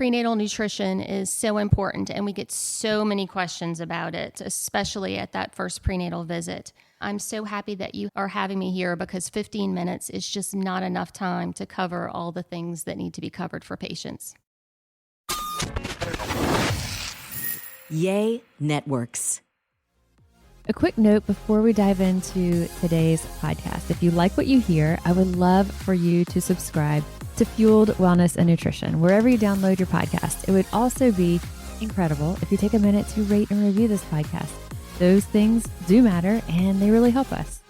Prenatal nutrition is so important, and we get so many questions about it, especially at that first prenatal visit. I'm so happy that you are having me here because 15 minutes is just not enough time to cover all the things that need to be covered for patients. Yay Networks. A quick note before we dive into today's podcast. If you like what you hear, I would love for you to subscribe to Fueled Wellness and Nutrition, wherever you download your podcast. It would also be incredible if you take a minute to rate and review this podcast. Those things do matter, and they really help us.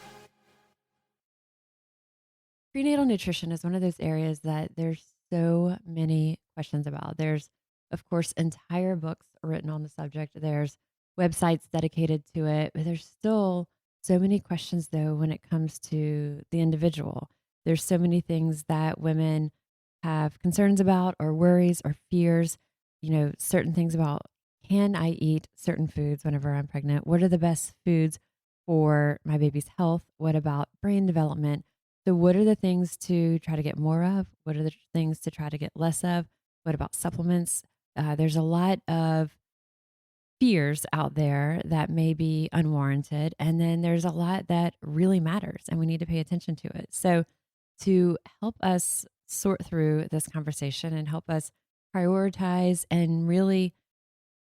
Prenatal nutrition is one of those areas that there's so many questions about. There's, of course, entire books written on the subject. There's websites dedicated to it, but there's still so many questions, though, when it comes to the individual. There's so many things that women have concerns about or worries or fears, certain things about, can I eat certain foods whenever I'm pregnant? What are the best foods for my baby's health? What about brain development? So what are the things to try to get more of? What are the things to try to get less of? What about supplements? There's a lot of fears out there that may be unwarranted. And then there's a lot that really matters and we need to pay attention to it. So to help us sort through this conversation and help us prioritize and really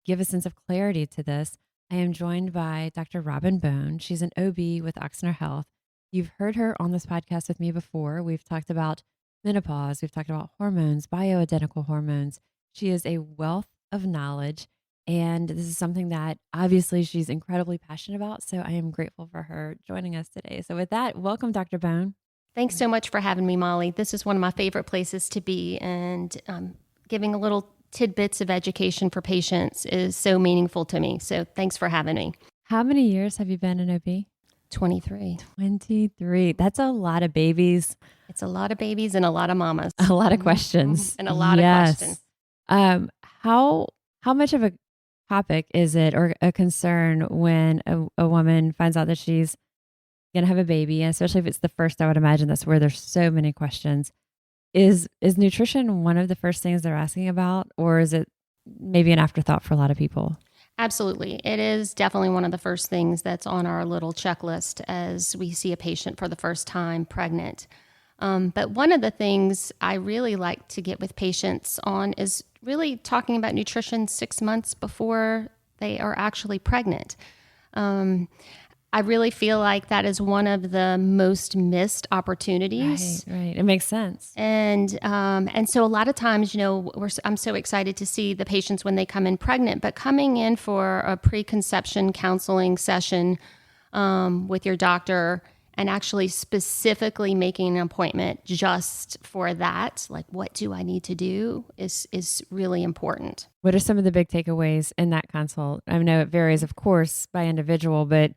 give a sense of clarity to this, I am joined by Dr. Robin Bone. She's an OB with Ochsner Health. You've heard her on this podcast with me before. We've talked about menopause. We've talked about hormones, bioidentical hormones. She is a wealth of knowledge. And this is something that obviously she's incredibly passionate about. So I am grateful for her joining us today. So with that, welcome, Dr. Bone. Thanks so much for having me, Molly. This is one of my favorite places to be, and giving a little tidbits of education for patients is so meaningful to me. So thanks for having me. How many years have you been an OB? 23. 23. That's a lot of babies. It's a lot of babies and a lot of mamas. A lot of questions. And a lot of questions. How much of a topic is it, or a concern, when a woman finds out that she's going to have a baby, and especially if it's the first? I would imagine that's where there's so many questions. Is nutrition one of the first things they're asking about, or is it maybe an afterthought for a lot of people? Absolutely. It is definitely one of the first things that's on our little checklist as we see a patient for the first time pregnant. But one of the things I really like to get with patients on is really talking about nutrition 6 months before they are actually pregnant. I really feel like that is one of the most missed opportunities. Right. It makes sense. And so a lot of times, I'm so excited to see the patients when they come in pregnant, but coming in for a preconception counseling session with your doctor and actually specifically making an appointment just for that, like what do I need to do, is really important. What are some of the big takeaways in that consult? I know it varies, of course, by individual, but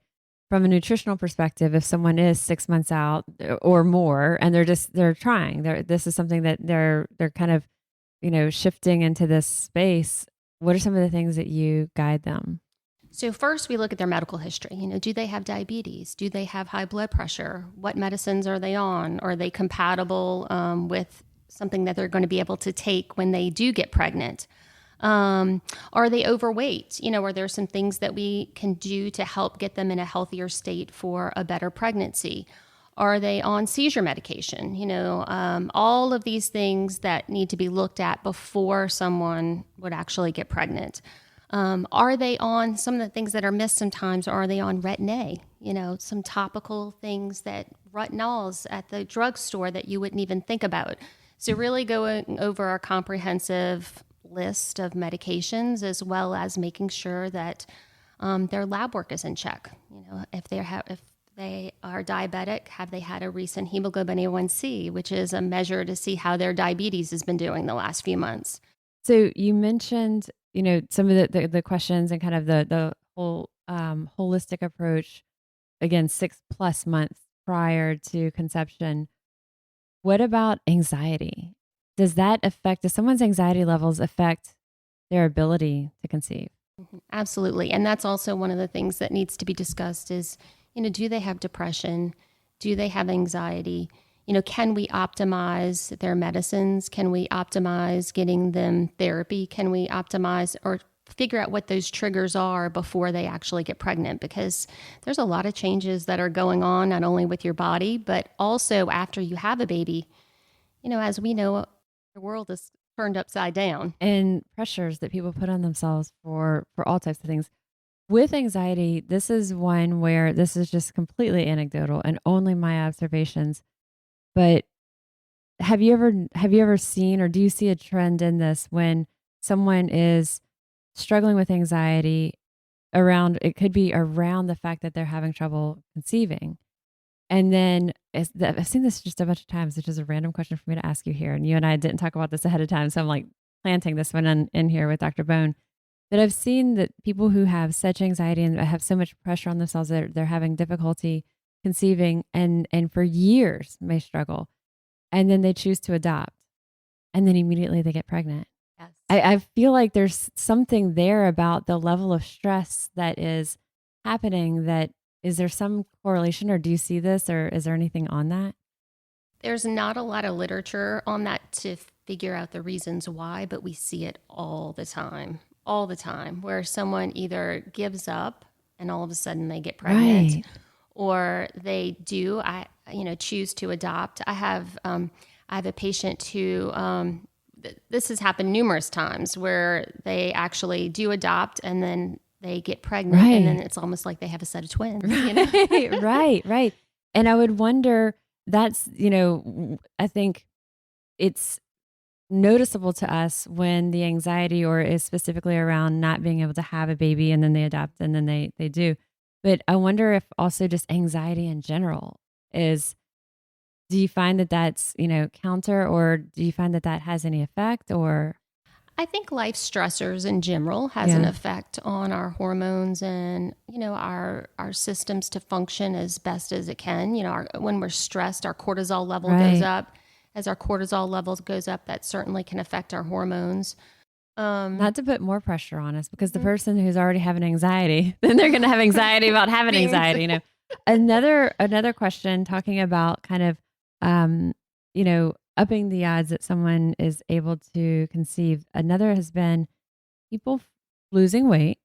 from a nutritional perspective, if someone is 6 months out or more, and they're trying, this is something that they're kind of, shifting into this space, what are some of the things that you guide them? So first we look at their medical history. Do they have diabetes? Do they have high blood pressure? What medicines are they on? Are they compatible with something that they're going to be able to take when they do get pregnant? Are they overweight? Are there some things that we can do to help get them in a healthier state for a better pregnancy? Are they on seizure medication? All of these things that need to be looked at before someone would actually get pregnant. Are they on some of the things that are missed sometimes? Are they on Retin-A? Some topical things, that retinols at the drugstore that you wouldn't even think about. So really going over a comprehensive list of medications, as well as making sure that their lab work is in check. If they are diabetic, have they had a recent hemoglobin A1C, which is a measure to see how their diabetes has been doing the last few months. So you mentioned, some of the questions and kind of the whole holistic approach, again, 6+ months prior to conception. What about anxiety? Does someone's anxiety levels affect their ability to conceive? Absolutely. And that's also one of the things that needs to be discussed is, do they have depression? Do they have anxiety? can we optimize their medicines? Can we optimize getting them therapy? Can we optimize or figure out what those triggers are before they actually get pregnant? Because there's a lot of changes that are going on, not only with your body, but also after you have a baby. As we know, the world is turned upside down. And pressures that people put on themselves for all types of things. With anxiety, this is one where this is just completely anecdotal and only my observations. But have you ever seen, or do you see a trend in this when someone is struggling with anxiety around, it could be around the fact that they're having trouble conceiving? And then I've seen this just a bunch of times, which is a random question for me to ask you here. And you and I didn't talk about this ahead of time. So I'm like planting this one in here with Dr. Bone. But I've seen that people who have such anxiety and have so much pressure on themselves that they're having difficulty conceiving and for years may struggle. And then they choose to adopt. And then immediately they get pregnant. Yes. I feel like there's something there about the level of stress that is happening. That is there some correlation, or do you see this, or is there anything on that? There's not a lot of literature on that to figure out the reasons why, but we see it all the time, where someone either gives up and all of a sudden they get pregnant, Right. or they do, choose to adopt. I have a patient who, this has happened numerous times, where they actually do adopt and then they get pregnant, and then Right. it's almost like they have a set of twins. Right. And I would wonder, that's, I think it's noticeable to us when the anxiety or is specifically around not being able to have a baby and then they adopt and then they do. But I wonder if also just anxiety in general is, do you find that that's, counter, or do you find that that has any effect, or? I think life stressors in general has an Yeah. effect on our hormones and our systems to function as best as it can. When we're stressed, our cortisol level goes Right. up. As our cortisol levels goes up, that certainly can affect our hormones. Not to put more pressure on us, because the Mhm. person who's already having anxiety, then they're going to have anxiety about having Being- anxiety. Another question, talking about kind of, um, upping the odds that someone is able to conceive. Another has been people losing weight,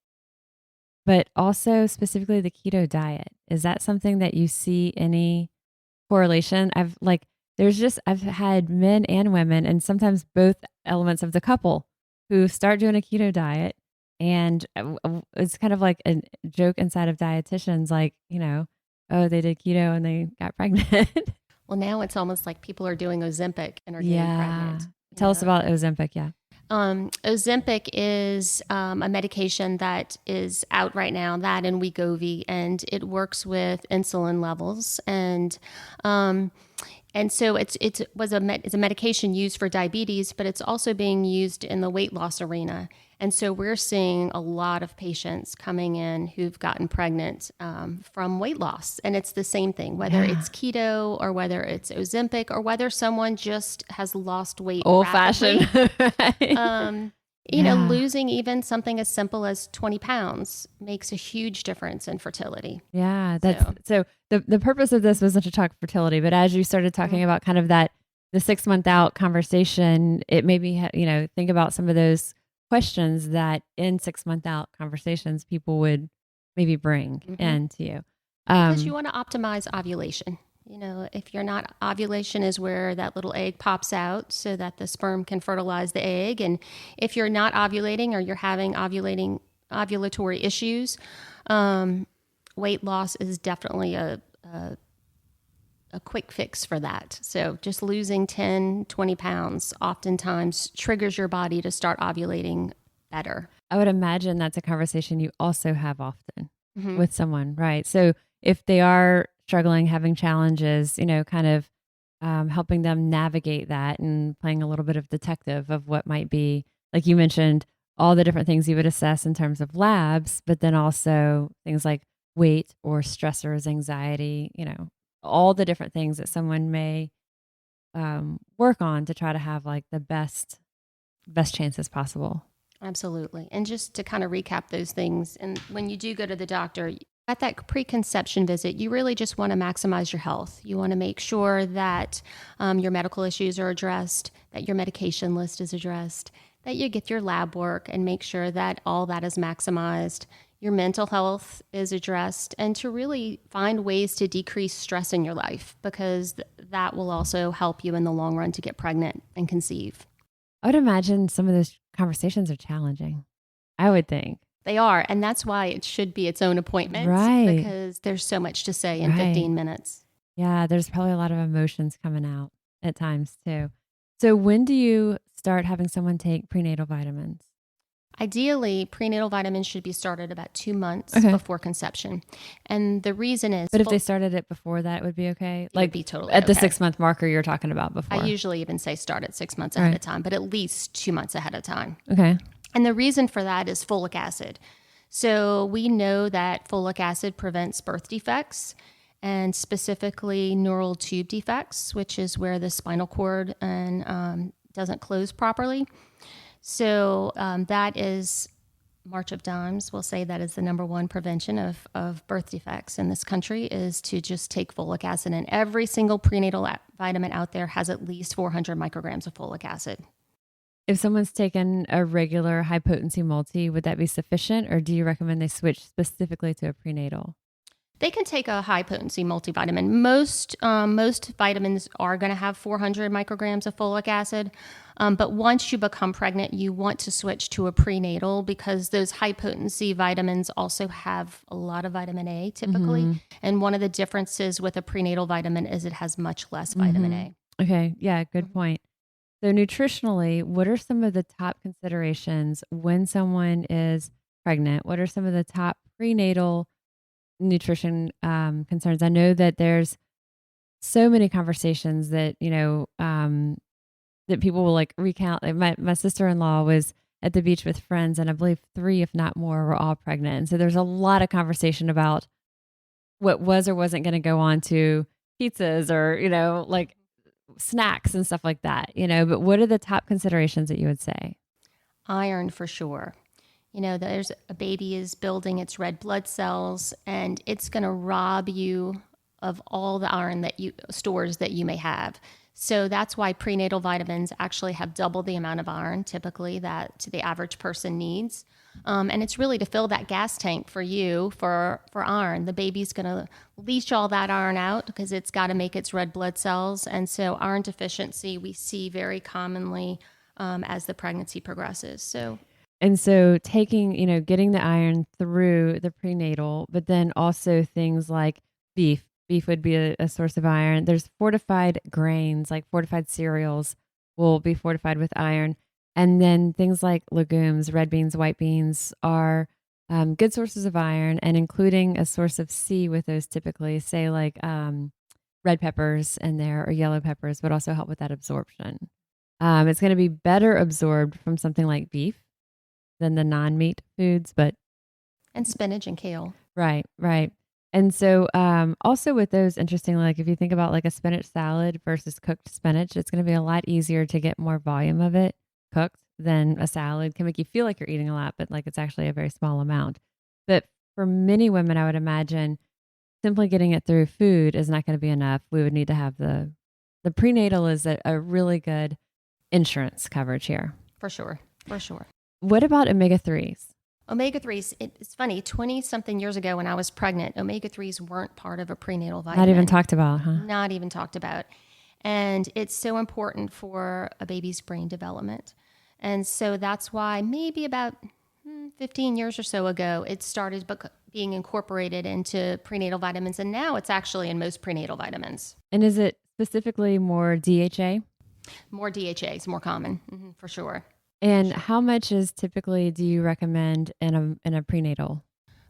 but also specifically the keto diet. Is that something that you see any correlation? I've had men and women, and sometimes both elements of the couple, who start doing a keto diet. And it's kind of like a joke inside of dietitians, like, oh, they did keto and they got pregnant. Well, now it's almost like people are doing Ozempic and are getting Yeah. pregnant. Tell us about Ozempic. Yeah. Ozempic is a medication that is out right now, that and Wegovy, and it works with insulin levels, and so it's a medication used for diabetes, but it's also being used in the weight loss arena. And so we're seeing a lot of patients coming in who've gotten pregnant from weight loss. And it's the same thing, whether Yeah. it's keto or whether it's Ozempic or whether someone just has lost weight Old rapidly. fashioned. Right. Yeah. Losing even something as simple as 20 pounds makes a huge difference in fertility. Yeah, so the purpose of this wasn't to talk fertility, but as you started talking about kind of that, the 6 month out conversation, it made me think about some of those questions that in 6 month out conversations people would maybe bring into you. Because you want to optimize ovulation. If you're not, ovulation is where that little egg pops out so that the sperm can fertilize the egg. And if you're not ovulating, or you're having ovulatory issues, weight loss is definitely a quick fix for that. So just losing 10, 20 pounds oftentimes triggers your body to start ovulating better. I would imagine that's a conversation you also have often with someone, right? So if they are struggling, having challenges, kind of helping them navigate that and playing a little bit of detective of what might be, like you mentioned, all the different things you would assess in terms of labs, but then also things like weight or stressors, anxiety, all the different things that someone may work on to try to have like the best chances possible. Absolutely. And just to kind of recap those things, and when you do go to the doctor, At that preconception visit, you really just want to maximize your health. You want to make sure that your medical issues are addressed, that your medication list is addressed, that you get your lab work and make sure that all that is maximized, your mental health is addressed, and to really find ways to decrease stress in your life, because that will also help you in the long run to get pregnant and conceive. I would imagine some of those conversations are challenging. I would think. They are, and that's why it should be its own appointment, Right. because there's so much to say in Right. 15 minutes. Yeah, there's probably a lot of emotions coming out at times too. So when do you start having someone take prenatal vitamins? Ideally, prenatal vitamins should be started about 2 months Okay. before conception. And the reason is... But if they started it before that, it would be okay? It would be totally at the okay. 6-month marker you're talking about before. I usually even say start at 6 months ahead of time, but at least 2 months ahead of time. Okay. And the reason for that is folic acid. So we know that folic acid prevents birth defects, and specifically neural tube defects, which is where the spinal cord doesn't close properly. So that is, March of Dimes will say that is the number one prevention of birth defects in this country, is to just take folic acid. And every single prenatal vitamin out there has at least 400 micrograms of folic acid. If someone's taken a regular high potency multi, would that be sufficient, or do you recommend they switch specifically to a prenatal? They can take a high potency multivitamin. Most vitamins are going to have 400 micrograms of folic acid, but once you become pregnant, you want to switch to a prenatal, because those high potency vitamins also have a lot of vitamin A typically. Mm-hmm. And one of the differences with a prenatal vitamin is it has much less vitamin A. Okay, yeah, good point. So nutritionally, what are some of the top considerations when someone is pregnant? What are some of the top prenatal nutrition concerns? I know that there's so many conversations that, that people will like recount. My sister-in-law was at the beach with friends, and I believe 3, if not more, were all pregnant. And so there's a lot of conversation about what was or wasn't going to go on to pizzas or, like snacks and stuff like that, but what are the top considerations that you would say? Iron for sure. There's a baby is building its red blood cells, and it's going to rob you of all the iron stores that you may have. So that's why prenatal vitamins actually have double the amount of iron typically that the average person needs. And it's really to fill that gas tank for you for iron. The baby's going to leach all that iron out because it's got to make its red blood cells. And so iron deficiency we see very commonly as the pregnancy progresses. And so taking, getting the iron through the prenatal, but then also things like beef. Beef would be a source of iron. There's fortified grains, like fortified cereals will be fortified with iron. And then things like legumes, red beans, white beans are good sources of iron, and including a source of C with those typically, say like red peppers in there or yellow peppers would also help with that absorption. It's going to be better absorbed from something like beef than the non-meat foods, and spinach and kale. Right. And so also with those, interestingly, like if you think about like a spinach salad versus cooked spinach, it's going to be a lot easier to get more volume of it cooked than a salad. Can make you feel like you're eating a lot, but like it's actually a very small amount. But for many women, I would imagine simply getting it through food is not going to be enough. We would need to have the prenatal is a really good insurance coverage here. For sure. What about omega-3s? Omega-3s, it's funny, 20-something years ago when I was pregnant, omega-3s weren't part of a prenatal vitamin. Not even talked about, huh? Not even talked about. And it's so important for a baby's brain development. And so that's why maybe about 15 years or so ago, it started being incorporated into prenatal vitamins. And now it's actually in most prenatal vitamins. And is it specifically more DHA? More DHA is more common, for sure. And how much is typically do you recommend in a prenatal?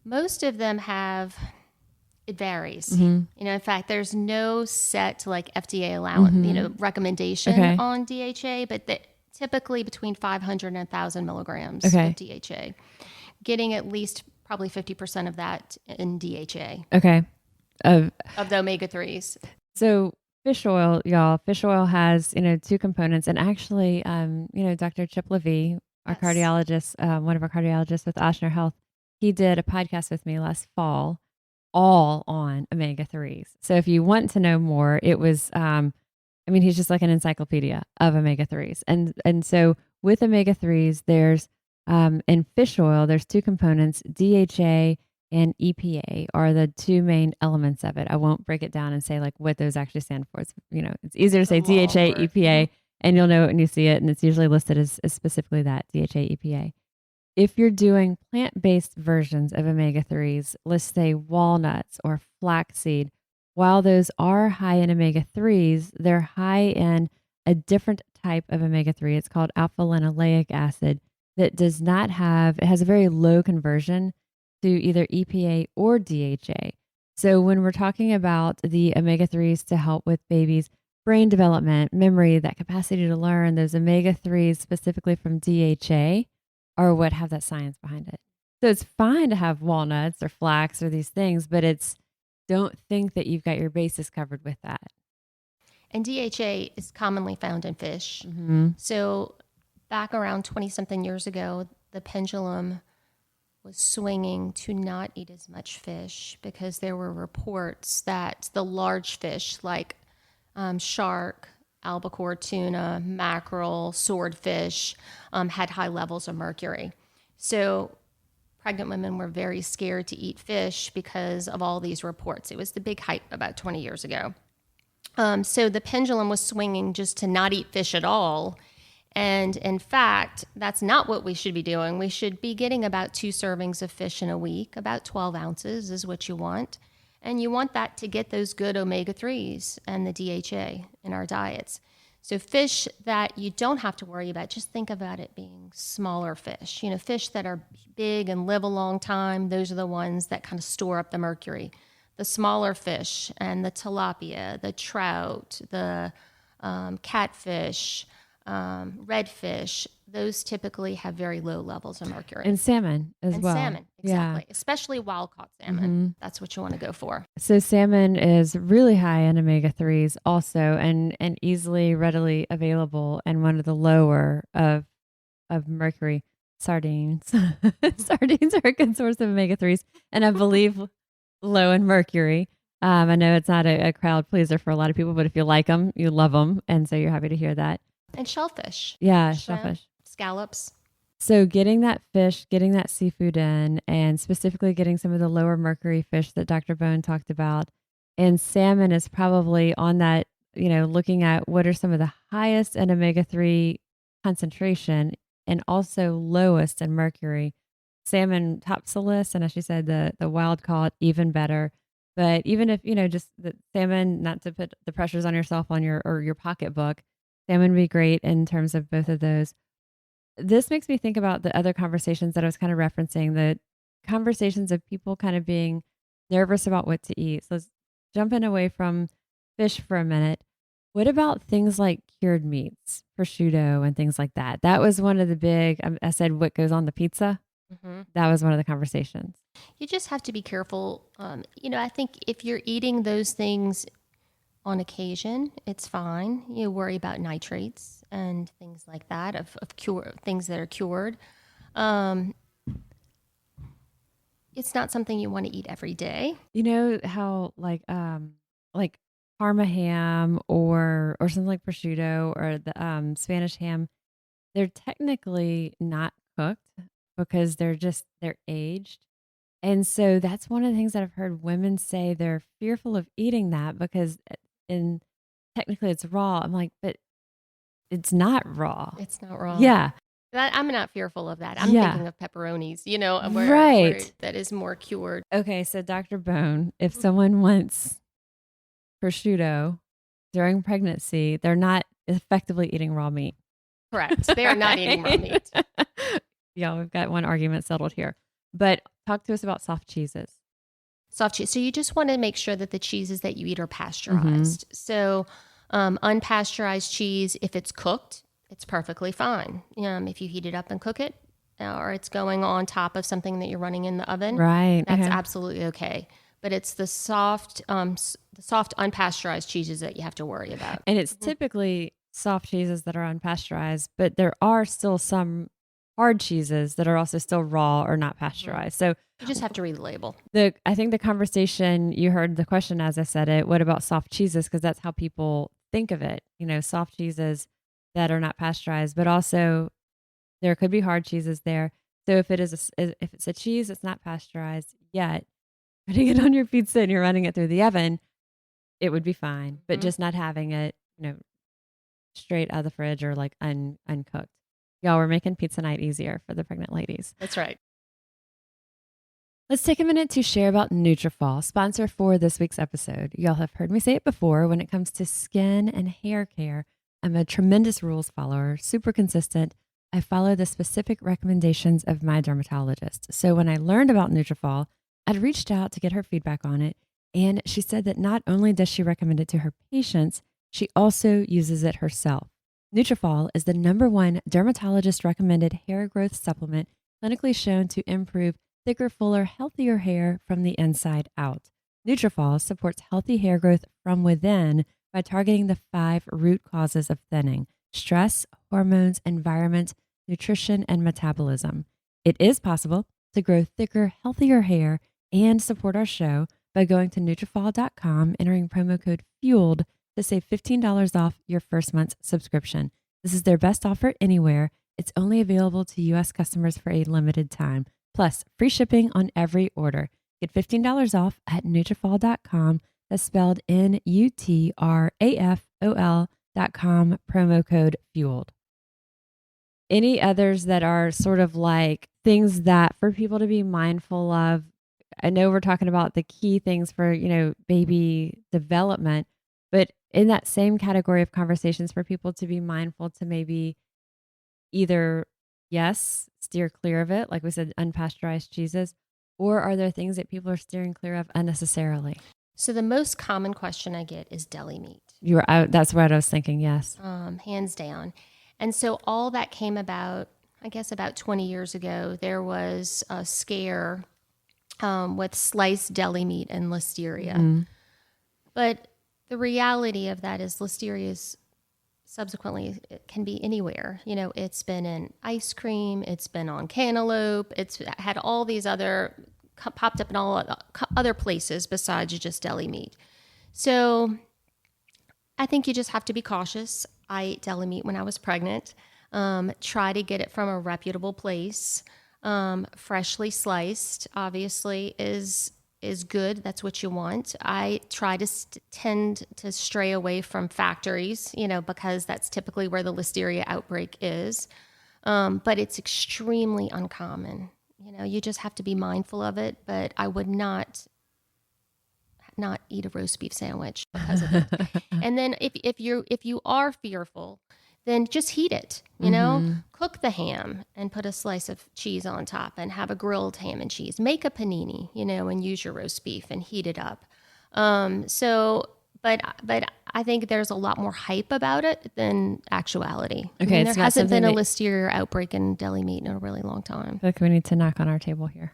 Most of them it varies. Mm-hmm. In fact, there's no set like FDA allowance, recommendation on DHA, but typically between 500 and 1,000 milligrams of DHA. Getting at least probably 50% of that in DHA. Okay. Of the omega-3s. So fish oil, y'all. Fish oil has, 2 components. And actually, Dr. Chip Levy, our cardiologist, one of our cardiologists with Ochsner Health, he did a podcast with me last fall all on omega-3s. So if you want to know more, it was, he's just like an encyclopedia of omega-3s. And so with omega-3s, there's, in fish oil, there's two components, DHA and EPA are the two main elements of it. I won't break it down and say like what those actually stand for. It's, it's easier to say DHA, EPA, and you'll know it when you see it. And it's usually listed as specifically that, DHA, EPA. If you're doing plant-based versions of omega-3s, let's say walnuts or flaxseed, while those are high in omega-3s, they're high in a different type of omega-3. It's called alpha-linoleic acid that it has a very low conversion to either EPA or DHA. So when we're talking about the omega-3s to help with babies' brain development, memory, that capacity to learn, those omega-3s specifically from DHA are what have that science behind it. So it's fine to have walnuts or flax or these things, but don't think that you've got your bases covered with that. And DHA is commonly found in fish. Mm-hmm. So back around 20-something years ago, the pendulum was swinging to not eat as much fish because there were reports that the large fish like shark, albacore tuna, mackerel, swordfish had high levels of mercury. So pregnant women were very scared to eat fish because of all these reports. It was the big hype about 20 years ago. So the pendulum was swinging just to not eat fish at all. And in fact, that's not what we should be doing. We should be getting about 2 servings of fish in a week. About 12 ounces is what you want. And you want that to get those good omega-3s and the DHA in our diets. So fish that you don't have to worry about, just think about it being smaller fish. Fish that are big and live a long time, those are the ones that kind of store up the mercury. The smaller fish and the tilapia, the trout, the catfish, redfish, those typically have very low levels of mercury. And salmon as well. And salmon, exactly. Yeah. Especially wild-caught salmon. Mm-hmm. That's what you want to go for. So salmon is really high in omega-3s also and easily, readily available and one of the lower of mercury. Sardines. Sardines are a good source of omega-3s and I believe low in mercury. I know it's not a crowd pleaser for a lot of people, but if you like them, you love them. And so you're happy to hear that. And shellfish. Yeah, Shrimp, shellfish. Scallops. So getting that fish, getting that seafood in, and specifically getting some of the lower mercury fish that Dr. Bone talked about. And salmon is probably on that, looking at what are some of the highest in omega-3 concentration and also lowest in mercury. Salmon tops the list. And as you said, the wild caught, even better. But even if, just the salmon, not to put the pressures on yourself on your pocketbook, salmon would be great in terms of both of those. This makes me think about the other conversations that I was kind of referencing, the conversations of people kind of being nervous about what to eat. So let's jump in away from fish for a minute. What about things like cured meats, prosciutto and things like that? That was one of the big, I said, what goes on the pizza? Mm-hmm. That was one of the conversations. You just have to be careful. I think if you're eating those things on occasion, it's fine. You worry about nitrates and things like that of things that are cured. It's not something you want to eat every day. You know how like Parma ham or something like prosciutto or the Spanish ham, they're technically not cooked because they're aged. And so that's one of the things that I've heard women say they're fearful of eating that because technically it's raw. I'm like, but it's not raw. It's not raw. Yeah. I'm not fearful of that. I'm thinking of pepperonis, where right. That is more cured. Okay. So Dr. Bone, if someone wants prosciutto during pregnancy, they're not effectively eating raw meat. Correct. They are not eating raw meat. Yeah, we've got one argument settled here. But talk to us about soft cheeses. Soft cheese. So you just want to make sure that the cheeses that you eat are pasteurized. Mm-hmm. So unpasteurized cheese, if it's cooked, it's perfectly fine. If you heat it up and cook it, or it's going on top of something that you're running in the oven, right? That's absolutely okay. But it's the soft unpasteurized cheeses that you have to worry about. And it's typically soft cheeses that are unpasteurized, but there are still some hard cheeses that are also still raw or not pasteurized. So You just have to read the label. I think the conversation, you heard the question as I said it, what about soft cheeses? Because that's how people think of it, soft cheeses that are not pasteurized, but also there could be hard cheeses there. So if if it's a cheese that's not pasteurized yet, putting it on your pizza and you're running it through the oven, it would be fine. But just not having it, straight out of the fridge or like uncooked. Y'all, we're making pizza night easier for the pregnant ladies. That's right. Let's take a minute to share about Nutrafol, sponsor for this week's episode. Y'all have heard me say it before. When it comes to skin and hair care, I'm a tremendous rules follower, super consistent. I follow the specific recommendations of my dermatologist. So when I learned about Nutrafol, I'd reached out to get her feedback on it. And she said that not only does she recommend it to her patients, she also uses it herself. Nutrafol is the #1 dermatologist recommended hair growth supplement clinically shown to improve thicker, fuller, healthier hair from the inside out. Nutrafol supports healthy hair growth from within by targeting the 5 root causes of thinning: stress, hormones, environment, nutrition, and metabolism. It is possible to grow thicker, healthier hair and support our show by going to Nutrafol.com, entering promo code FUELED to save $15 off your first month's subscription. This is their best offer anywhere. It's only available to U.S. customers for a limited time. Plus, free shipping on every order. Get $15 off at Nutrafol.com. That's spelled Nutrafol.com, promo code FUELED. Any others that are sort of like things that for people to be mindful of? I know we're talking about the key things for, baby development, but in that same category of conversations for people to be mindful to maybe either, yes, steer clear of it, like we said, unpasteurized cheeses, or are there things that people are steering clear of unnecessarily? So the most common question I get is deli meat. You were out. That's what I was thinking. Yes. Hands down. And so all that came about, I guess about 20 years ago, there was a scare with sliced deli meat and listeria. Mm-hmm. But the reality of that is listeria is subsequently, it can be anywhere. It's been in ice cream, it's been on cantaloupe, it's had all these other, popped up in all other places besides just deli meat. So I think you just have to be cautious. I ate deli meat when I was pregnant. Try to get it from a reputable place. Freshly sliced, obviously, is good. That's what you want. I try to tend to stray away from factories, because that's typically where the listeria outbreak is. But it's extremely uncommon. You just have to be mindful of it. But I would not eat a roast beef sandwich because of it. And then if you are fearful, then just heat it, cook the ham and put a slice of cheese on top and have a grilled ham and cheese. Make a panini, and use your roast beef and heat it up. But I think there's a lot more hype about it than actuality. Okay, there hasn't been a listeria outbreak in deli meat in a really long time. I feel like we need to knock on our table here.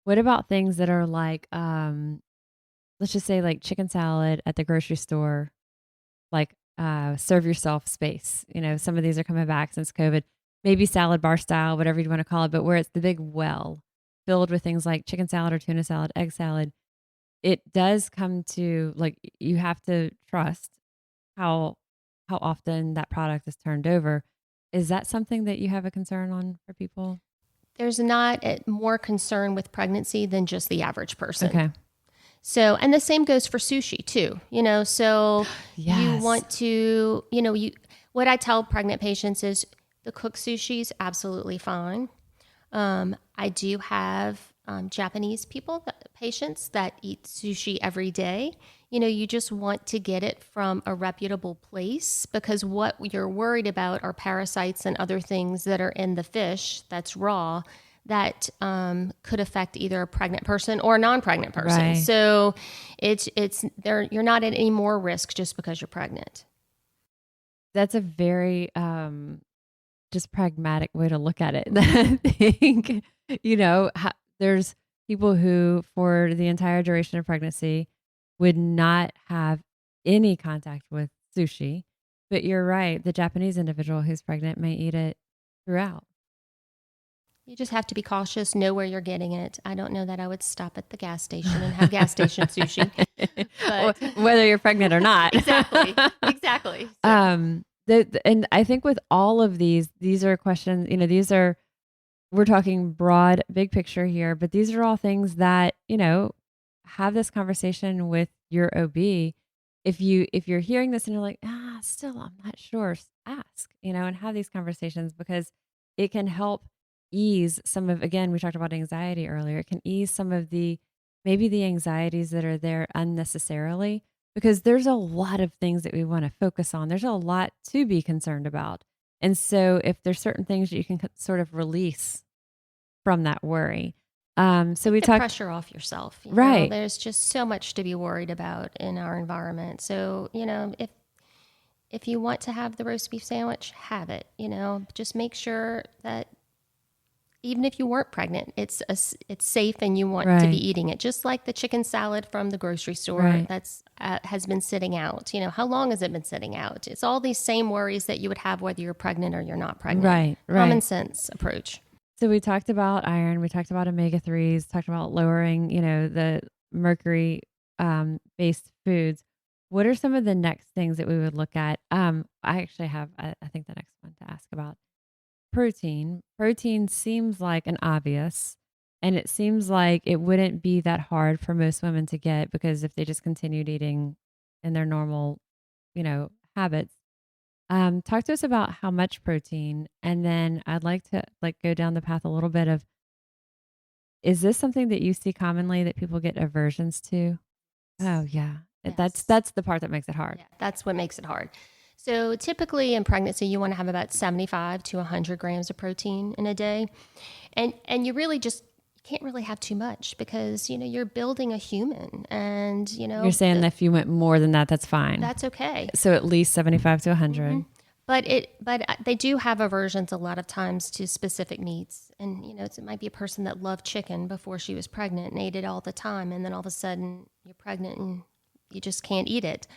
What about things that are like, let's just say like chicken salad at the grocery store, like serve yourself space. Some of these are coming back since COVID, maybe salad bar style, whatever you want to call it, but where it's the big well filled with things like chicken salad or tuna salad, egg salad. It does come to like, you have to trust how often that product is turned over. Is that something that you have a concern on for people? There's not more concern with pregnancy than just the average person. Okay. So, and the same goes for sushi too, so Yes. You want to, what I tell pregnant patients is the cooked sushi is absolutely fine. I do have Japanese patients that eat sushi every day. You just want to get it from a reputable place because what you're worried about are parasites and other things that are in the fish that's raw that could affect either a pregnant person or a non-pregnant person. Right. So it's there. You're not at any more risk just because you're pregnant. That's a very just pragmatic way to look at it. I think, there's people who for the entire duration of pregnancy would not have any contact with sushi. But you're right. The Japanese individual who's pregnant may eat it throughout. You just have to be cautious, know where you're getting it. I don't know that I would stop at the gas station and have gas station sushi, but Whether you're pregnant or not. exactly. So, And I think with all of these are questions, we're talking broad, big picture here, but these are all things that, have this conversation with your OB. If you're hearing this and you're like, still, I'm not sure, ask, and have these conversations because it can help ease some of, again, we talked about anxiety earlier. It can ease some of maybe the anxieties that are there unnecessarily because there's a lot of things that we want to focus on. There's a lot to be concerned about. And so if there's certain things that you can sort of release from that worry. So we the talked pressure off yourself. right. There's just so much to be worried about in our environment. So, if you want to have the roast beef sandwich, have it. Just make sure that even if you weren't pregnant, it's safe and you want to Right. be eating it. Just like the chicken salad from the grocery store Right. that's has been sitting out. How long has it been sitting out? It's all these same worries that you would have whether you're pregnant or you're not pregnant. Right. Common sense approach. So we talked about iron, we talked about omega-3s, talked about lowering, the mercury based foods. What are some of the next things that we would look at? I actually have, I think the next one to ask about protein. Protein seems like an obvious, and it seems like it wouldn't be that hard for most women to get because if they just continued eating in their normal, habits. Talk to us about how much protein, and then I'd like to go down the path a little bit of, is this something that you see commonly that people get aversions to? Oh yeah. Yes. That's the part that makes it hard. Yeah, that's what makes it hard. So typically in pregnancy, you want to have about 75 to 100 grams of protein in a day. And you really just can't really have too much because, you're building a human and, You're saying that if you went more than that, that's fine. that's okay. So at least 75 to 100. But they do have aversions a lot of times to specific meats. And, it might be a person that loved chicken before she was pregnant and ate it all the time. And then all of a sudden you're pregnant and you just can't eat it.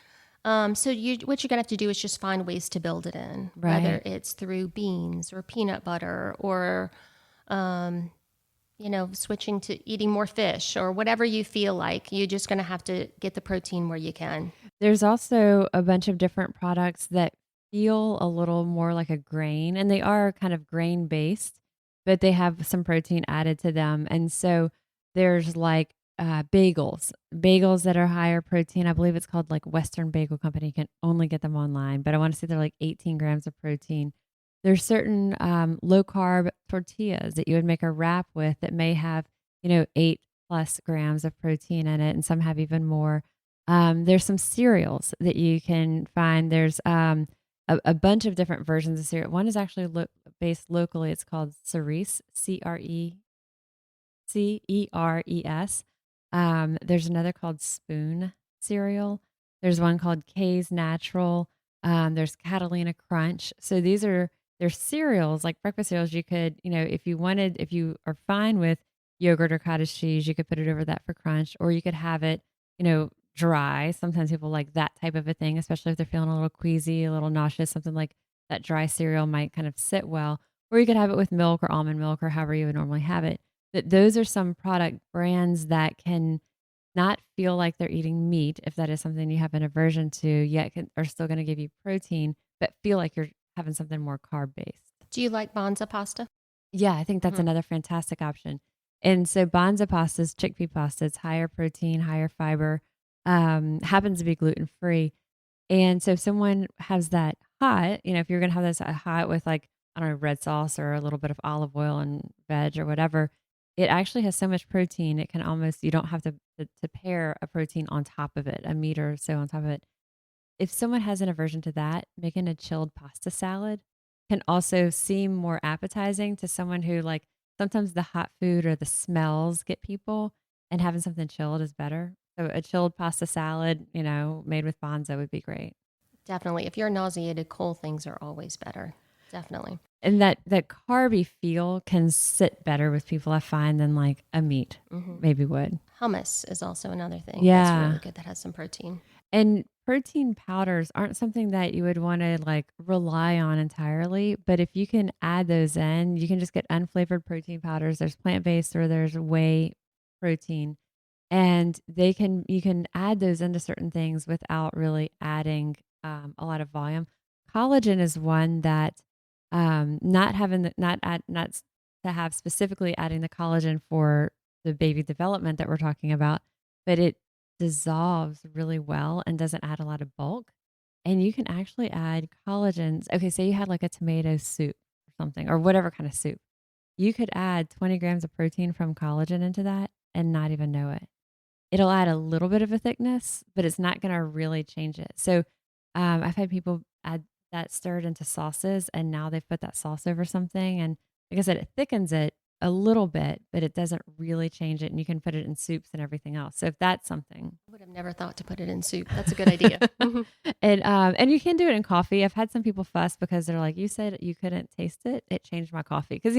So what you're going to have to do is just find ways to build it in, Right. whether it's through beans or peanut butter or, switching to eating more fish or whatever you feel like. You're just going to have to get the protein where you can. There's also a bunch of different products that feel a little more like a grain, and they are kind of grain based, but they have some protein added to them. And so there's like bagels that are higher protein. I believe it's called like Western Bagel Company. You can only get them online, but I want to say they're like 18 grams of protein. There's certain low carb tortillas that you would make a wrap with that may have, 8+ grams of protein in it, and some have even more. There's some cereals that you can find. There's a bunch of different versions of cereal. One is actually based locally. It's called Ceres, Ceres. There's another called Spoon cereal. There's one called K's Natural. There's Catalina Crunch. So they're cereals, like breakfast cereals. You could, if you are fine with yogurt or cottage cheese, you could put it over that for crunch, or you could have it, dry. Sometimes people like that type of a thing, especially if they're feeling a little queasy, a little nauseous, something like that dry cereal might kind of sit well. Or you could have it with milk or almond milk or however you would normally have it. That those are some product brands that can not feel like they're eating meat, if that is something you have an aversion to, yet are still going to give you protein, but feel like you're having something more carb based. Do you like Bonza pasta? Yeah, I think that's another fantastic option. And so Bonza pasta is chickpea pasta. It's higher protein, higher fiber, happens to be gluten free. And so if someone has that hot, if you're going to have this hot with like, I don't know, red sauce or a little bit of olive oil and veg or whatever, it actually has so much protein. It can almost, you don't have to pair a protein on top of it, a meat or so on top of it. If someone has an aversion to that, making a chilled pasta salad can also seem more appetizing to someone who like sometimes the hot food or the smells get people, and having something chilled is better. So a chilled pasta salad, made with Bonza would be great. Definitely. If you're nauseated, cold things are always better. Definitely. And that carby feel can sit better with people, I find, than like a meat maybe would. Hummus is also another thing Yeah. that's really good that has some protein. And protein powders aren't something that you would want to like rely on entirely, but if you can add those in, you can just get unflavored protein powders. There's plant-based or there's whey protein, and you can add those into certain things without really adding a lot of volume. Collagen is one that not having the, not add, not s- to have specifically adding the collagen for the baby development that we're talking about, but it dissolves really well and doesn't add a lot of bulk. And you can actually add collagens. Okay, say you had like a tomato soup or something, or whatever kind of soup. You could add 20 grams of protein from collagen into that and not even know it. It'll add a little bit of a thickness, but it's not going to really change it. So I've had people add that stirred into sauces, and now they've put that sauce over something. And like I said, it thickens it a little bit, but it doesn't really change it. And you can put it in soups and everything else. So if that's something, I would have never thought to put it in soup. That's a good idea. and you can do it in coffee. I've had some people fuss because they're like, you said you couldn't taste it. It changed my coffee. Because,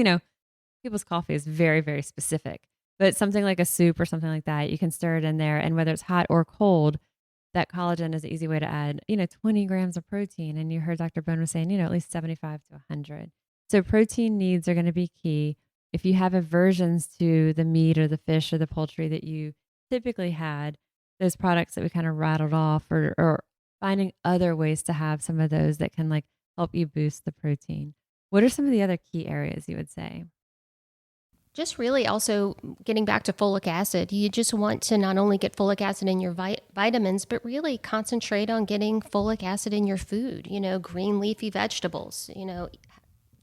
people's coffee is very, very specific. But something like a soup or something like that, you can stir it in there. And whether it's hot or cold, that collagen is an easy way to add, 20 grams of protein. And you heard Dr. Bone was saying, at least 75 to 100. So protein needs are going to be key. If you have aversions to the meat or the fish or the poultry that you typically had, those products that we kind of rattled off, or finding other ways to have some of those that can like help you boost the protein. What are some of the other key areas you would say? Just really also getting back to folic acid, you just want to not only get folic acid in your vitamins, but really concentrate on getting folic acid in your food, green leafy vegetables,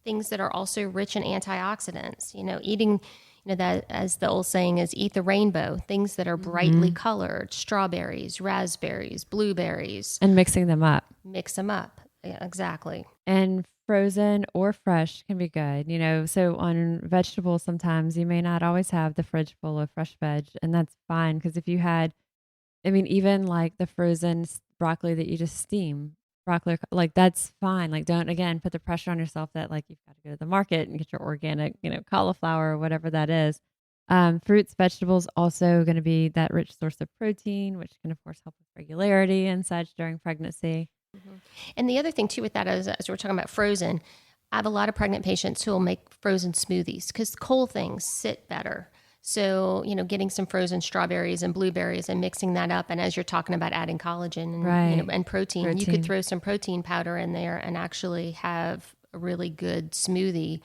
things that are also rich in antioxidants, eating, that as the old saying is eat the rainbow, things that are brightly colored, strawberries, raspberries, blueberries. And mixing them up. Mix them up. Yeah, exactly. And frozen or fresh can be good. So on vegetables, sometimes you may not always have the fridge full of fresh veg, and that's fine. Because if you had, even like the frozen broccoli that you just steam, broccoli, like that's fine. Like don't, again, put the pressure on yourself that like you've got to go to the market and get your organic, cauliflower or whatever that is. Fruits, vegetables also going to be that rich source of protein, which can of course help with regularity and such during pregnancy. Mm-hmm. And the other thing too with that is, as we're talking about frozen, I have a lot of pregnant patients who will make frozen smoothies because cold things sit better. So, getting some frozen strawberries and blueberries and mixing that up. And as you're talking about adding collagen and, Right. And protein, you could throw some protein powder in there and actually have a really good smoothie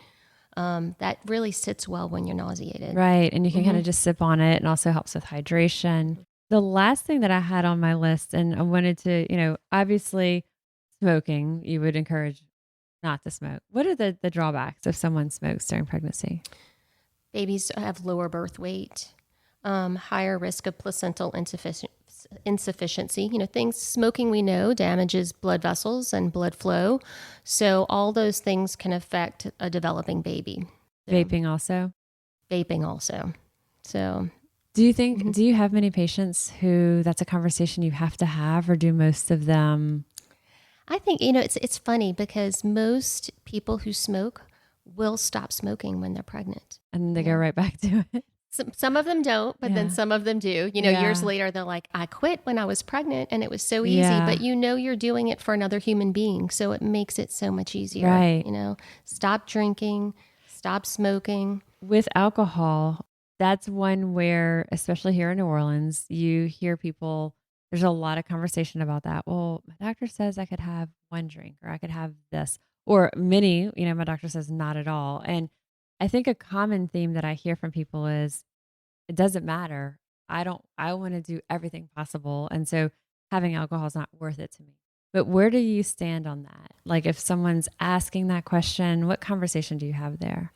that really sits well when you're nauseated. Right. And you can kind of just sip on it, and also helps with hydration. The last thing that I had on my list, and I wanted to, obviously smoking, you would encourage not to smoke. What are the drawbacks if someone smokes during pregnancy? Babies have lower birth weight, higher risk of placental insufficiency. Things smoking we know damages blood vessels and blood flow. So all those things can affect a developing baby. Vaping also? Vaping also. So do you think, do you have many patients who that's a conversation you have to have, or do most of them? I think, it's funny because most people who smoke will stop smoking when they're pregnant. And they go right back to it. Some of them don't, but then some of them do. Years later, they're like, I quit when I was pregnant and it was so easy. Yeah. But you're doing it for another human being. So it makes it so much easier. Right. Stop drinking, stop smoking. With alcohol, that's one where, especially here in New Orleans, you hear people, there's a lot of conversation about that. Well, my doctor says I could have one drink, or I could have this, or many, my doctor says not at all. And I think a common theme that I hear from people is it doesn't matter. I want to do everything possible. And so having alcohol is not worth it to me. But where do you stand on that? Like if someone's asking that question, what conversation do you have there?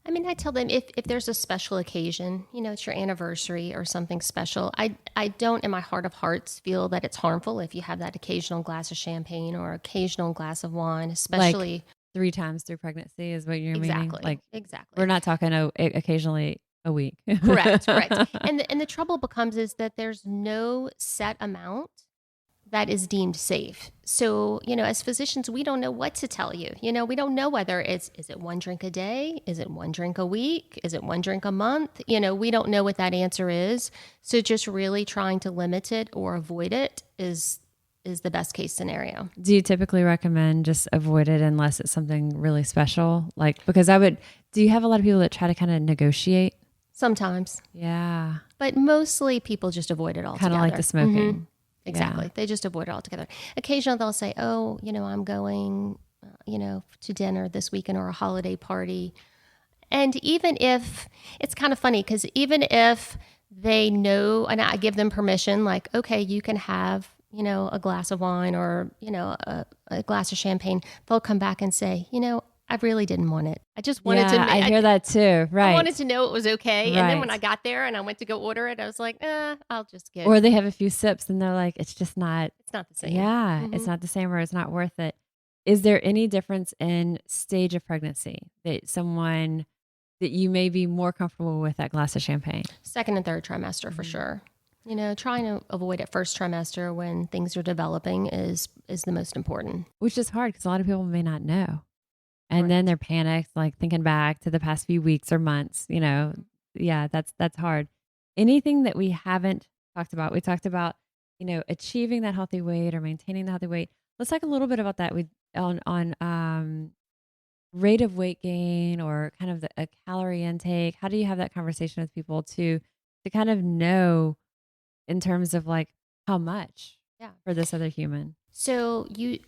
I tell them if there's a special occasion, it's your anniversary or something special, I don't in my heart of hearts feel that it's harmful if you have that occasional glass of champagne or occasional glass of wine, especially like 3 times through pregnancy is what you're meaning? Like exactly. We're not talking occasionally a week. Correct. And the trouble becomes is that there's no set amount that is deemed safe. So, as physicians, we don't know what to tell you. We don't know whether is it one drink a day? Is it one drink a week? Is it one drink a month? We don't know what that answer is. So just really trying to limit it or avoid it is is the best case scenario. Do you typically recommend just avoid it unless it's something really special? Like, because do you have a lot of people that try to kind of negotiate? Sometimes. Yeah. But mostly people just avoid it altogether. Kind of like the smoking. Mm-hmm. Exactly. Yeah. They just avoid it altogether. Occasionally they'll say, oh, I'm going, to dinner this weekend or a holiday party. And even if, it's kind of funny because even if they know, and I give them permission, like, okay, you can have, a glass of wine or, a glass of champagne, they'll come back and say, I really didn't want it. I just wanted to. I hear that too. Right. I wanted to know it was okay. Right. And then when I got there and I went to go order it, I was like, I'll just get. Or they have a few sips and they're like, it's just not. It's not the same. Yeah. It's not the same, or it's not worth it. Is there any difference in stage of pregnancy that you may be more comfortable with that glass of champagne? Second and third trimester for sure. Trying to avoid it first trimester when things are developing is the most important. Which is hard because a lot of people may not know. And then they're panicked, like thinking back to the past few weeks or months, yeah, that's hard. Anything that we haven't talked about, we talked about, achieving that healthy weight or maintaining the healthy weight. Let's talk a little bit about that on rate of weight gain or kind of a calorie intake. How do you have that conversation with people to kind of know in terms of like how much for this other human? So you're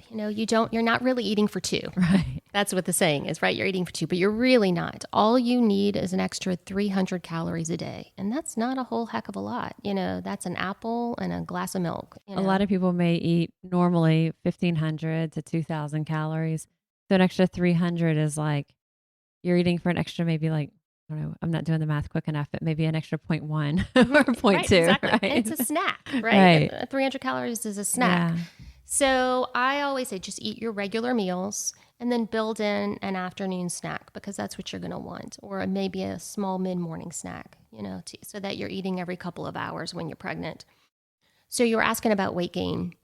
not really eating for two. Right. That's what the saying is, right? You're eating for two, but you're really not. All you need is an extra 300 calories a day. And that's not a whole heck of a lot. That's an apple and a glass of milk. A lot of people may eat normally 1,500 to 2,000 calories. So an extra 300 is like, you're eating for an extra, maybe like, I don't know, I'm not doing the math quick enough, but maybe an extra 0.1 or 0.2. Right, exactly. Right? And it's a snack, right? 300 calories is a snack. Yeah. So I always say just eat your regular meals and then build in an afternoon snack because that's what you're going to want, or maybe a small mid-morning snack, so that you're eating every couple of hours when you're pregnant. So you were asking about weight gain.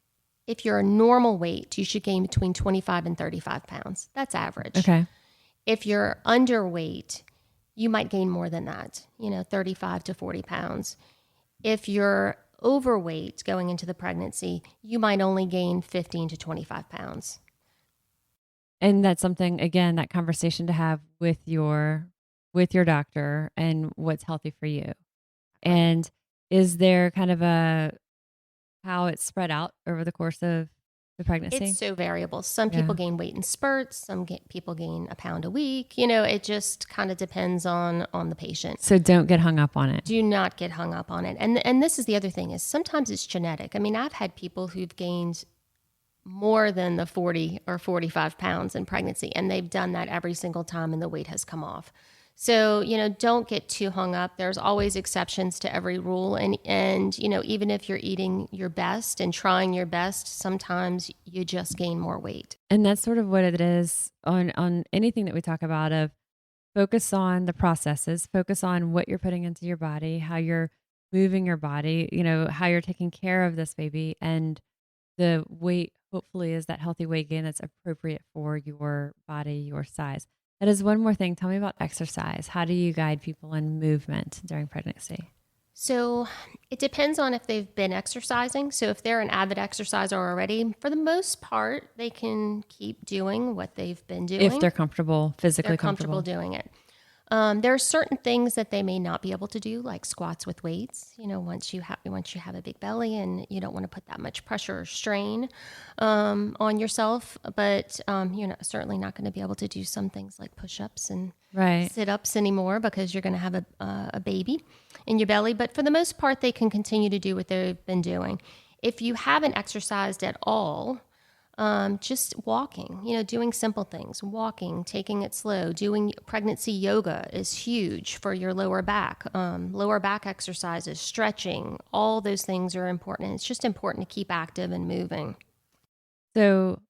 If you're a normal weight, you should gain between 25 and 35 pounds. That's average. Okay. If you're underweight, you might gain more than that, 35 to 40 pounds. If you're overweight going into the pregnancy, you might only gain 15 to 25 pounds. And that's something, again, that conversation to have with your doctor and what's healthy for you. And is there kind of how it's spread out over the course of the pregnancy? It's so variable. Some people gain weight in spurts. Some people gain a pound a week. It just kind of depends on the patient. So don't get hung up on it. Do not get hung up on it. And this is the other thing is sometimes it's genetic. I mean, I've had people who've gained more than the 40 or 45 pounds in pregnancy, and they've done that every single time and the weight has come off. So, don't get too hung up. There's always exceptions to every rule. And even if you're eating your best and trying your best, sometimes you just gain more weight. And that's sort of what it is on anything that we talk about of focus on the processes, focus on what you're putting into your body, how you're moving your body, how you're taking care of this baby. And the weight hopefully is that healthy weight gain that's appropriate for your body, your size. That is one more thing. Tell me about exercise. How do you guide people in movement during pregnancy? So it depends on if they've been exercising. So if they're an avid exerciser already, for the most part, they can keep doing what they've been doing. If they're comfortable, physically they're comfortable doing it. There are certain things that they may not be able to do, like squats with weights. Once you have a big belly and you don't want to put that much pressure or strain on yourself, but you're certainly not going to be able to do some things like push-ups and sit-ups anymore because you're going to have a baby in your belly. But for the most part, they can continue to do what they've been doing. If you haven't exercised at all, just walking, doing simple things, walking, taking it slow, doing pregnancy yoga is huge for your lower back exercises, stretching, all those things are important. It's just important to keep active and moving. So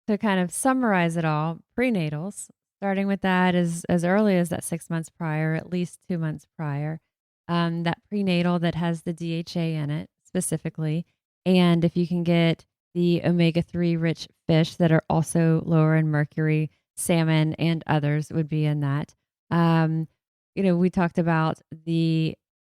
to kind of summarize it all, prenatals, starting with that as early as that 6 months prior, at least 2 months prior, that prenatal that has the DHA in it specifically. And if you can get the omega-3 rich fish that are also lower in mercury, salmon and others would be in that. We talked about the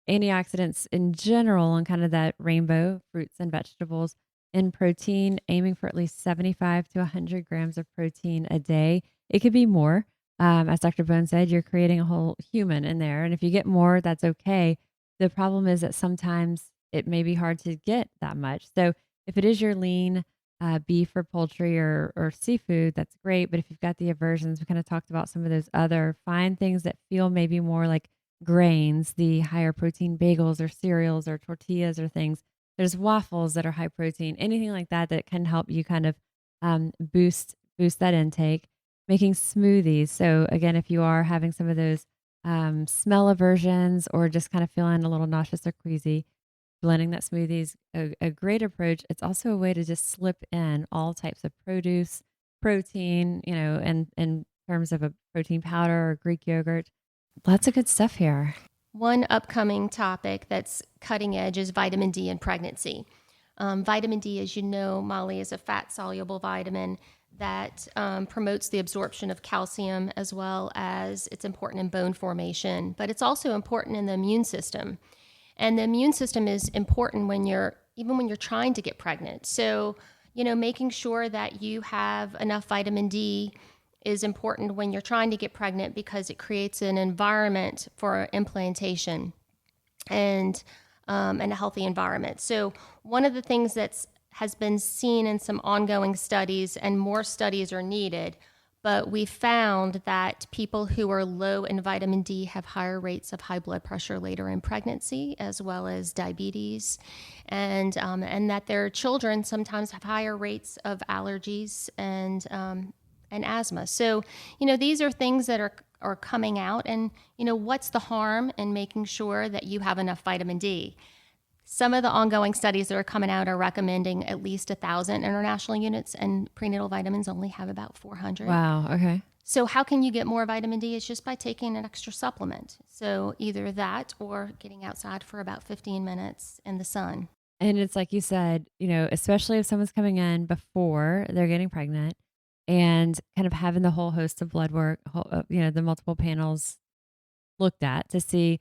antioxidants in general and kind of that rainbow fruits and vegetables. in protein, aiming for at least 75 to 100 grams of protein a day. It could be more. As Dr. Bone said, you're creating a whole human in there. And if you get more, that's okay. The problem is that sometimes it may be hard to get that much. So if it is your lean beef or poultry or seafood, that's great. But if you've got the aversions, we kind of talked about some of those other, find things that feel maybe more like grains, the higher protein bagels or cereals or tortillas or things. There's waffles that are high protein, anything like that that can help you kind of boost that intake. Making smoothies. So again, if you are having some of those smell aversions or just kind of feeling a little nauseous or queasy, blending that smoothie is a great approach. It's also a way to just slip in all types of produce, protein, and in terms of a protein powder or Greek yogurt. Lots of good stuff here. One upcoming topic that's cutting edge is vitamin D in pregnancy. Vitamin D, as you know, Molly, is a fat-soluble vitamin that promotes the absorption of calcium, as well as it's important in bone formation, but it's also important in the immune system. And the immune system is important even when you're trying to get pregnant. So, making sure that you have enough vitamin D is important when you're trying to get pregnant because it creates an environment for implantation and a healthy environment. So one of the things that has been seen in some ongoing studies, and more studies are needed, but we found that people who are low in vitamin D have higher rates of high blood pressure later in pregnancy, as well as diabetes, and that their children sometimes have higher rates of allergies and asthma. So, these are things that are coming out, and, what's the harm in making sure that you have enough vitamin D? Some of the ongoing studies that are coming out are recommending at least 1,000 international units, and prenatal vitamins only have about 400. Wow. Okay. So how can you get more vitamin D? It's just by taking an extra supplement. So either that or getting outside for about 15 minutes in the sun. And it's like you said, especially if someone's coming in before they're getting pregnant and kind of having the whole host of blood work, the multiple panels looked at to see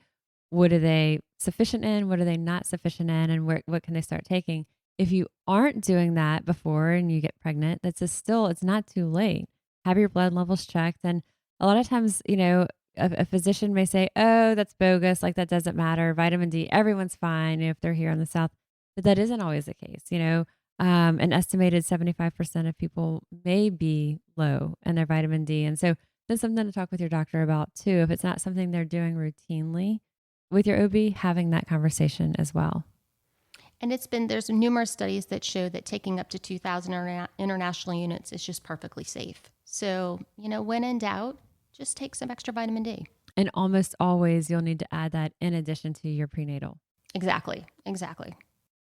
what are they sufficient in, what are they not sufficient in, and what can they start taking. If you aren't doing that before and you get pregnant, it's not too late. Have your blood levels checked. And a lot of times, a physician may say, oh, that's bogus. Like that doesn't matter. Vitamin D, everyone's fine if they're here in the South. But that isn't always the case. An estimated 75% of people may be low in their vitamin D. And so that's something to talk with your doctor about too. If it's not something they're doing routinely with your OB, having that conversation as well. And there's numerous studies that show that taking up to 2,000 international units is just perfectly safe. So, when in doubt, just take some extra vitamin D. And almost always you'll need to add that in addition to your prenatal. Exactly.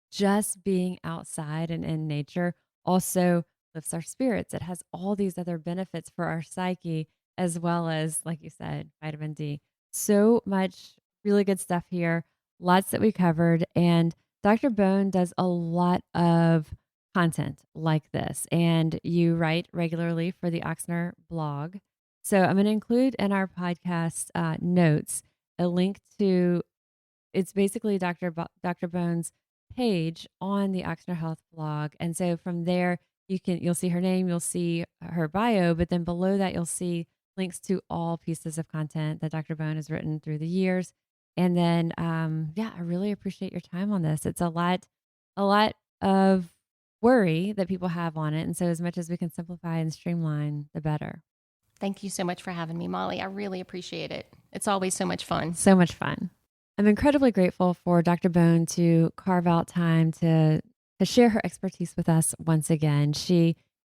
Just being outside and in nature also lifts our spirits. It has all these other benefits for our psyche, as well as, like you said, vitamin D. So much really good stuff here. Lots that we covered. And Dr. Bone does a lot of content like this. And you write regularly for the Ochsner blog. So I'm going to include in our podcast notes a link to, it's basically Dr. Bone's page on the Ochsner Health blog. And so from there, you'll see her name, you'll see her bio, but then below that, you'll see links to all pieces of content that Dr. Bone has written through the years. And then, I really appreciate your time on this. It's a lot of worry that people have on it. And so as much as we can simplify and streamline, the better. Thank you so much for having me, Molly. I really appreciate it. It's always so much fun. So much fun. I'm incredibly grateful for Dr. Bone to carve out time to share her expertise with us once again.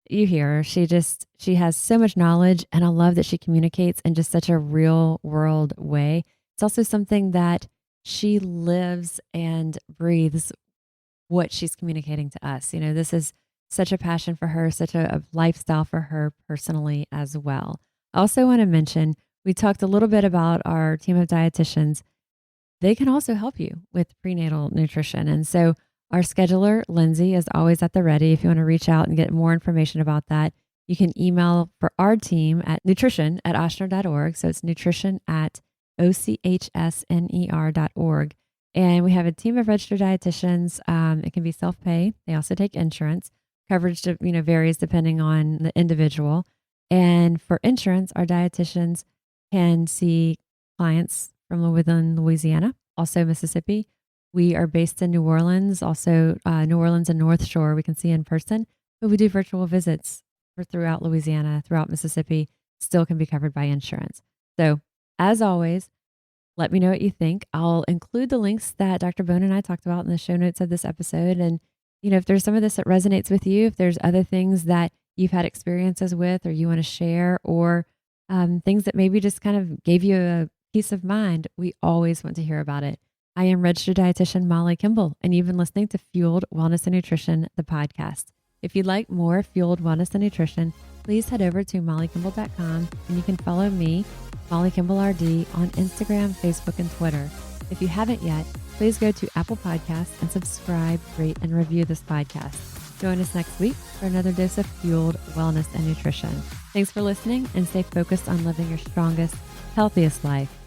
You hear her, she has so much knowledge, and I love that she communicates in just such a real world way. It's also something that she lives and breathes what she's communicating to us. This is such a passion for her, such a lifestyle for her personally as well. I also want to mention, we talked a little bit about our team of dietitians. They can also help you with prenatal nutrition. And so our scheduler, Lindsay, is always at the ready. If you want to reach out and get more information about that, you can email for our team at nutrition@ochsner.org. So it's nutrition@ochsner.org. And we have a team of registered dietitians. It can be self-pay. They also take insurance. Coverage, varies depending on the individual. And for insurance, our dietitians can see clients from within Louisiana, also Mississippi. We are based in New Orleans, also New Orleans and North Shore. We can see in person, but we do virtual visits for throughout Louisiana, throughout Mississippi, still can be covered by insurance. So as always, let me know what you think. I'll include the links that Dr. Bone and I talked about in the show notes of this episode. And, if there's some of this that resonates with you, if there's other things that you've had experiences with or you want to share, or things that maybe just kind of gave you a peace of mind, we always want to hear about it. I am registered dietitian Molly Kimball, and you've been listening to Fueled Wellness and Nutrition, the podcast. If you'd like more Fueled Wellness and Nutrition, please head over to mollykimball.com, and you can follow me, Molly Kimball RD, on Instagram, Facebook, and Twitter. If you haven't yet, please go to Apple Podcasts and subscribe, rate, and review this podcast. Join us next week for another dose of Fueled Wellness and Nutrition. Thanks for listening, and stay focused on living your strongest, healthiest life.